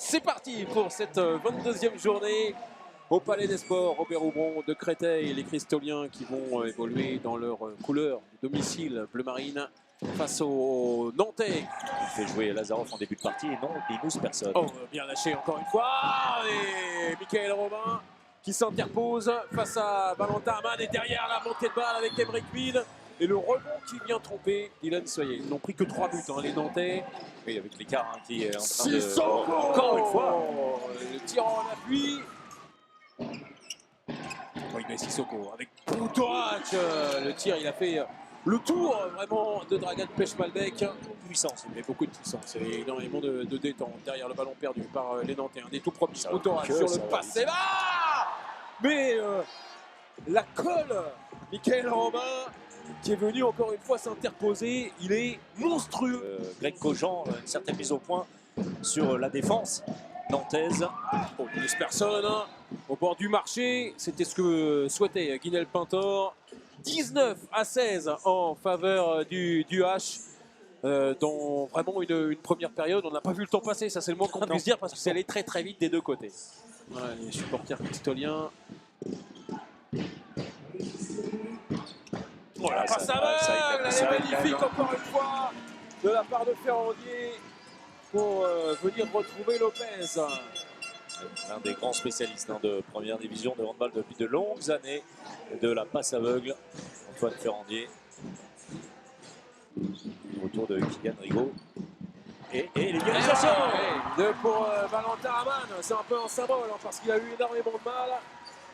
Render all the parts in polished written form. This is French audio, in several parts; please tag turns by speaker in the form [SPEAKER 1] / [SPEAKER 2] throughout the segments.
[SPEAKER 1] C'est parti pour cette 22e journée au Palais des Sports. Robert Houbron de Créteil, les Cristoliens qui vont évoluer dans leur couleur de domicile bleu marine face aux Nantais.
[SPEAKER 2] Il fait jouer Lazarov en début de partie et non Linus personne.
[SPEAKER 1] Oh, bien lâché encore une fois. Et Michael Robin qui s'interpose face à Valentin Amann et derrière la montée de balle avec Emric Mid. Et le rebond qui vient tromper Dylan Soyer. Ils n'ont pris que 3 buts, les Nantais.
[SPEAKER 2] Oui, avec l'écart qui est en train
[SPEAKER 1] Sissoko
[SPEAKER 2] de... Encore une fois.
[SPEAKER 1] Le tir en appui. Oui, mais Sissoko avec Poutorac. Le tir, il a fait le tour vraiment de Dragan Pechmalbek.
[SPEAKER 2] Puissance.
[SPEAKER 1] Il y avait beaucoup de puissance et énormément de détente derrière le ballon perdu par les Nantais. Un des tout premiers
[SPEAKER 2] Ça
[SPEAKER 1] Poutorac
[SPEAKER 2] que
[SPEAKER 1] sur
[SPEAKER 2] ça
[SPEAKER 1] le
[SPEAKER 2] va
[SPEAKER 1] passe. Mais la colle, Michael Robin, qui est venu encore une fois s'interposer, il est monstrueux.
[SPEAKER 2] Greg Cogent, une certaine mise au point sur la défense nantaise.
[SPEAKER 1] Oh, il laisse personne au bord du marché, c'était ce que souhaitait Guinel Pintor. 19-16 en faveur du H. Dans vraiment une première période, on n'a pas vu le temps passer, ça c'est le moins qu'on puisse dire parce que c'est allé très très vite des deux côtés. Voilà, les supporters cristoliens. Voilà, la passe aveugle, elle est magnifique encore une fois de la part de Ferrandier pour venir retrouver Lopez.
[SPEAKER 2] Un des grands spécialistes de première division de handball depuis de longues années, de la passe aveugle, Antoine Ferrandier. Autour de Kylian Rigaud. Et l'égalisation
[SPEAKER 1] pour Valentin Amann, c'est un peu un symbole parce qu'il a eu énormément de mal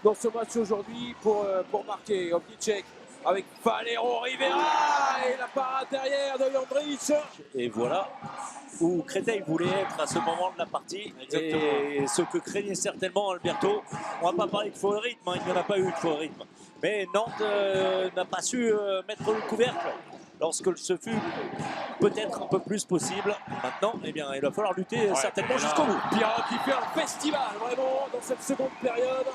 [SPEAKER 1] dans ce match aujourd'hui pour marquer. Ovnicek avec Valero Rivera et la parade derrière de Jandrich.
[SPEAKER 2] Et voilà où Créteil voulait être à ce moment de la partie. Exactement. Et ce que craignait certainement Alberto. On ne va pas parler de faux rythme, il n'y en a pas eu de faux rythme. Mais Nantes n'a pas su mettre le couvercle lorsque ce fut peut-être un peu plus possible. Maintenant, eh bien, il va falloir lutter certainement jusqu'au bout.
[SPEAKER 1] Pierre qui fait un festival vraiment dans cette seconde période.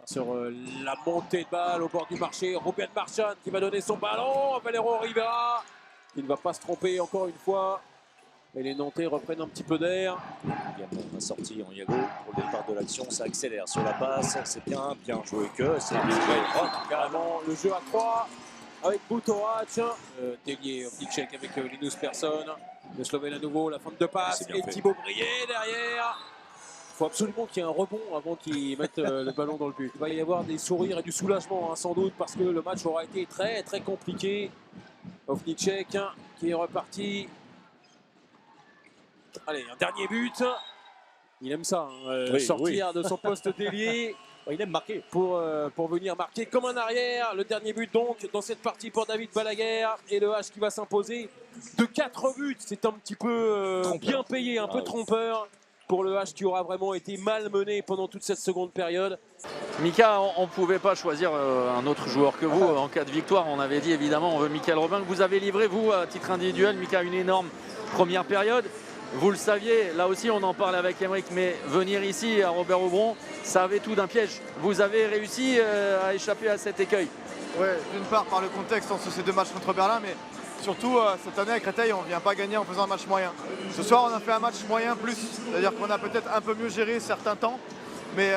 [SPEAKER 1] Sur la montée de balle au bord du marché, Ruben Marchand qui va donner son ballon à Valero Rivera. Il ne va pas se tromper encore une fois. Et les Nantais reprennent un petit peu d'air.
[SPEAKER 2] On a sorti en Yago pour le départ de l'action, ça accélère sur la passe. C'est bien joué que. C'est
[SPEAKER 1] carrément le jeu à 3 avec Poutorac. Délié Ovnicek avec Linus Persson. Le Slovène à nouveau, la fin de passe. Et Thibaut Brié derrière. Il faut absolument qu'il y ait un rebond avant qu'ils mettent le ballon dans le but. Il va y avoir des sourires et du soulagement sans doute parce que le match aura été très très compliqué. Ovnicek qui est reparti. Allez, un dernier but. Il aime ça, sortir de son poste d'ailier.
[SPEAKER 2] Il aime marquer.
[SPEAKER 1] Pour venir marquer comme un arrière. Le dernier but donc dans cette partie pour David Balaguer. Et le H qui va s'imposer de 4 buts. C'est un petit peu bien payé, un peu trompeur. Pour le H qui aura vraiment été malmené pendant toute cette seconde période.
[SPEAKER 3] Mika, on ne pouvait pas choisir un autre joueur que vous. En cas de victoire, on avait dit évidemment on veut Michael Robin. Vous avez livré, vous, à titre individuel, Mika, une énorme première période. Vous le saviez, là aussi on en parle avec Emric, mais venir ici à Robert Houbron, ça avait tout d'un piège. Vous avez réussi à échapper à cet écueil.
[SPEAKER 4] Oui, d'une part par le contexte entre ces deux matchs contre Berlin, mais surtout cette année à Créteil, on ne vient pas gagner en faisant un match moyen. Ce soir on a fait un match moyen plus, c'est-à-dire qu'on a peut-être un peu mieux géré certains temps, mais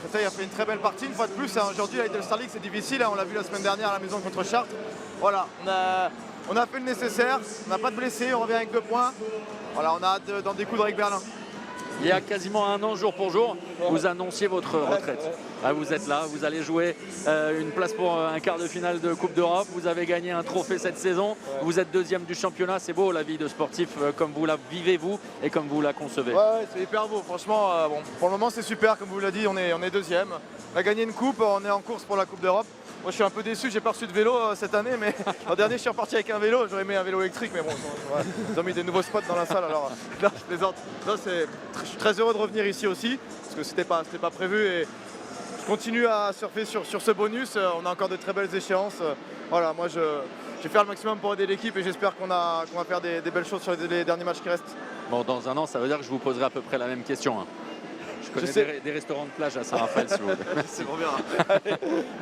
[SPEAKER 4] Créteil a fait une très belle partie, une fois de plus. Aujourd'hui la Lidl Star League c'est difficile, on l'a vu la semaine dernière à la maison contre Chartres. Voilà, on a fait le nécessaire, on n'a pas de blessés, on revient avec 2 points. Voilà, on a hâte d'en découdre avec Berlin.
[SPEAKER 3] Il y a quasiment un an, jour pour jour, vous annonciez votre retraite. Vous êtes là, vous allez jouer une place pour un quart de finale de Coupe d'Europe. Vous avez gagné un trophée cette saison. Vous êtes 2e du championnat. C'est beau la vie de sportif comme vous la vivez vous et comme vous la concevez.
[SPEAKER 4] Ouais, c'est hyper beau. Franchement, pour le moment c'est super. Comme vous l'avez dit, on est 2e. On a gagné une coupe, on est en course pour la Coupe d'Europe. Moi je suis un peu déçu, j'ai pas reçu de vélo cette année, mais l'an dernier je suis reparti avec un vélo, j'aurais aimé un vélo électrique, mais bon, ils ont mis des nouveaux spots dans la salle, alors là je plaisante. Là, je suis très heureux de revenir ici aussi, parce que c'était pas prévu et je continue à surfer sur ce bonus, on a encore de très belles échéances. Voilà, moi je vais faire le maximum pour aider l'équipe et j'espère qu'on va faire des belles choses sur les derniers matchs qui restent.
[SPEAKER 3] Bon, dans un an, ça veut dire que je vous poserai à peu près la même question. Je connais des restaurants de plage à Saint-Raphaël, si vous voulez.
[SPEAKER 4] C'est bon, bien.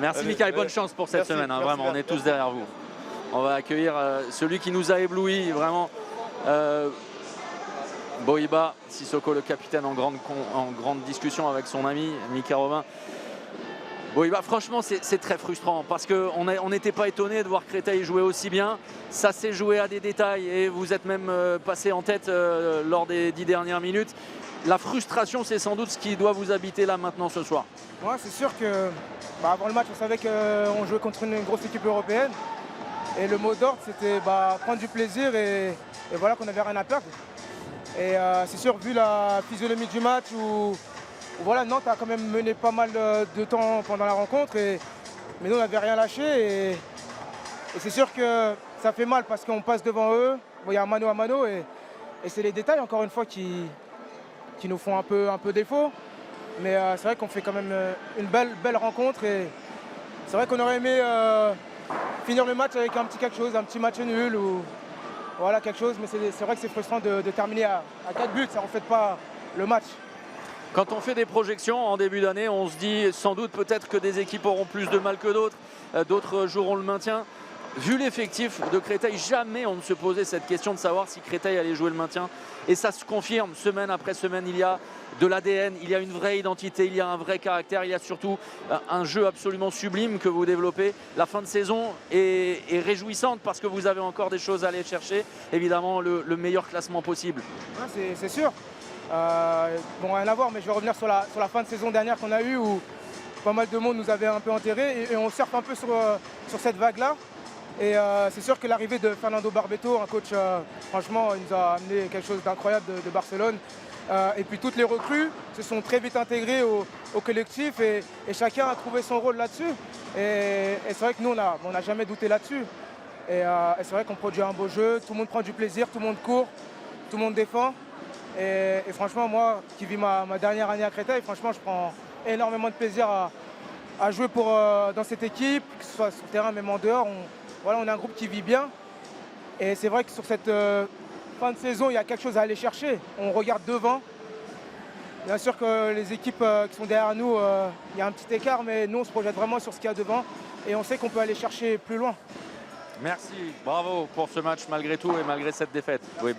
[SPEAKER 3] Merci Mika et bonne chance pour cette semaine. Vraiment, on est tous derrière vous. On va accueillir celui qui nous a éblouis, vraiment. Bohiba, Sissoko le capitaine en grande discussion avec son ami Mika Robin. Bohiba, franchement c'est très frustrant parce qu'on n'était pas étonné de voir Créteil jouer aussi bien. Ça s'est joué à des détails et vous êtes même passé en tête lors des 10 dernières minutes. La frustration, c'est sans doute ce qui doit vous habiter là maintenant ce soir.
[SPEAKER 5] Ouais, c'est sûr que avant le match, on savait qu'on jouait contre une grosse équipe européenne. Et le mot d'ordre, c'était prendre du plaisir et voilà qu'on n'avait rien à perdre. Et c'est sûr, vu la physionomie du match, où voilà, Nantes a quand même mené pas mal de temps pendant la rencontre, mais nous, on n'avait rien lâché. Et c'est sûr que ça fait mal parce qu'on passe devant eux. Bon, il y a un mano à mano et c'est les détails, encore une fois, qui nous font un peu défaut. Mais c'est vrai qu'on fait quand même une belle rencontre. Et c'est vrai qu'on aurait aimé finir le match avec un petit quelque chose, un petit match nul ou voilà quelque chose. Mais c'est vrai que c'est frustrant de terminer à 4 buts, ça ne reflète pas le match.
[SPEAKER 3] Quand on fait des projections en début d'année, on se dit sans doute peut-être que des équipes auront plus de mal que d'autres, d'autres joueront le maintien. Vu l'effectif de Créteil, jamais on ne se posait cette question de savoir si Créteil allait jouer le maintien. Et ça se confirme semaine après semaine, il y a de l'ADN, il y a une vraie identité, il y a un vrai caractère, il y a surtout un jeu absolument sublime que vous développez. La fin de saison est réjouissante parce que vous avez encore des choses à aller chercher. Évidemment, le meilleur classement possible.
[SPEAKER 5] Ouais, c'est sûr. Bon, rien à voir, mais je vais revenir sur la fin de saison dernière qu'on a eue où pas mal de monde nous avait un peu enterrés et on surfe un peu sur cette vague-là. Et c'est sûr que l'arrivée de Fernando Barbeto, un coach, franchement, il nous a amené quelque chose d'incroyable de Barcelone. Et puis toutes les recrues se sont très vite intégrées au collectif et chacun a trouvé son rôle là-dessus. Et c'est vrai que nous, on n'a jamais douté là-dessus. Et c'est vrai qu'on produit un beau jeu, tout le monde prend du plaisir, tout le monde court, tout le monde défend. Et franchement, moi qui vis ma dernière année à Créteil, franchement, je prends énormément de plaisir à jouer dans cette équipe, que ce soit sur le terrain, même en dehors. On est un groupe qui vit bien. Et c'est vrai que sur cette fin de saison, il y a quelque chose à aller chercher. On regarde devant. Bien sûr que les équipes qui sont derrière nous, il y a un petit écart, mais nous, on se projette vraiment sur ce qu'il y a devant. Et on sait qu'on peut aller chercher plus loin.
[SPEAKER 3] Merci, bravo pour ce match malgré tout et malgré cette défaite. Oui,